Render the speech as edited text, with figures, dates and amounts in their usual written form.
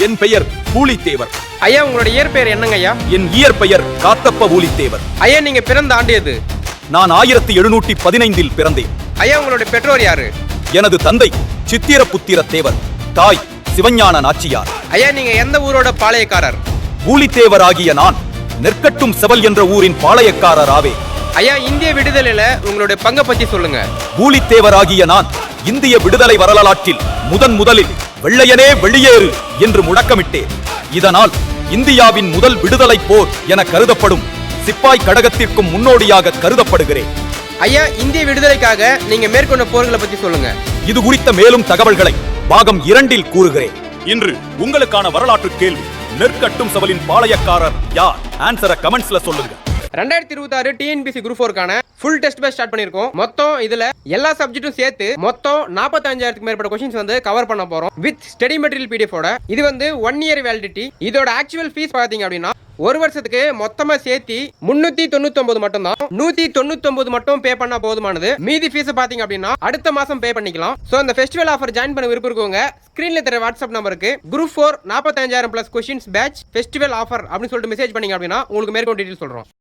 என் பெயர் பூலித்தேவர். ஐயா உங்களோட இயற்பெயர் என்னங்க ஐயா? என் இயற்பெயர் காத்தப்ப பூலித்தேவர். ஐயா நீங்க பிறந்த ஆண்டு எது? நான் 1715 பிறந்தேன். ஐயா உங்களுடைய பெற்றோர் யாரு? எனது தந்தை சித்திரபுத்திர தேவர், தாய் சிவஞான நாச்சியார். ஐயா நீங்க எந்த ஊரோட பாளையக்காரர்? பூலித்தேவர் ஆகிய நான் நெற்கட்டும் செவல் என்ற ஊரின் பாளையக்காரர் ஆவே. ஐயா இந்திய விடுதலையில உங்களுடைய பங்கை பத்தி சொல்லுங்க. பூலித்தேவர் ஆகிய நான் இந்திய விடுதலை வரலாற்றில் முதலில் வெள்ளையனே வெளியேறு என்று முழக்கமிட்டேன். இதனால் இந்தியாவின் முதல் விடுதலை போர் என கருதப்படும் சிப்பாய் கடகத்திற்கும் முன்னோடியாக கருதப்படுகிறேன். ஐயா இந்திய விடுதலைக்காக நீங்க மேற்கொண்ட போர்களை பத்தி சொல்லுங்க. இது குறித்த மேலும் தகவல்களை பாகம் 2 கூறுகிறேன். இன்று உங்களுக்கான வரலாற்று கேள்வி, நெற்கட்டும் செவலின் பாளையக்காரர் யார்? ஆன்சரை கமெண்ட்ஸ்ல சொல்லுங்க. 2026 டிஎன்பிசி குரூப் 4க்கான ஃபுல் டெஸ்ட் பேட்ச் ஸ்டார்ட் பண்ணிருக்கோம். மொத்தம் இதுல எல்லா சப்ஜெக்ட்டும் சேர்த்து மொத்தம் 45,000க்கு மேற்பட்ட क्वेश्चंस வந்து கவர் பண்ண போறோம் வித் ஸ்டடி மெட்டீரியல் பிடிஎஃப் ஓட. இது வந்து 1 இயர் வேலிடிட்டி. இதோட ஆக்சுவல் ஃபீஸ் பாத்தீங்க அப்படின்னா ஒரு வருஷத்துக்கு மொத்தமா சேர்த்து 399 மட்டும் தான். 199 மட்டும் பே பண்ணா போதுமானது. மீதி ஃபீஸ் பாத்தீங்க அப்படின்னா அடுத்த மாசம் பே பண்ணிக்கலாம். சோ இந்த ஃபெஸ்டிவல் ஆஃபர் ஜாயின் பண்ண விருப்பம் இருக்கவங்க ஸ்கிரீன்ல தெரிய வாட்ஸ்அப் நம்பருக்கு group 4 45,000 plus questions batch festival offer அப்படின்னு சொல்லிட்டு மெசேஜ் பண்ணீங்க அப்படின்னா உங்களுக்கு மேற்கொண்டு டீடைல் சொல்றோம்.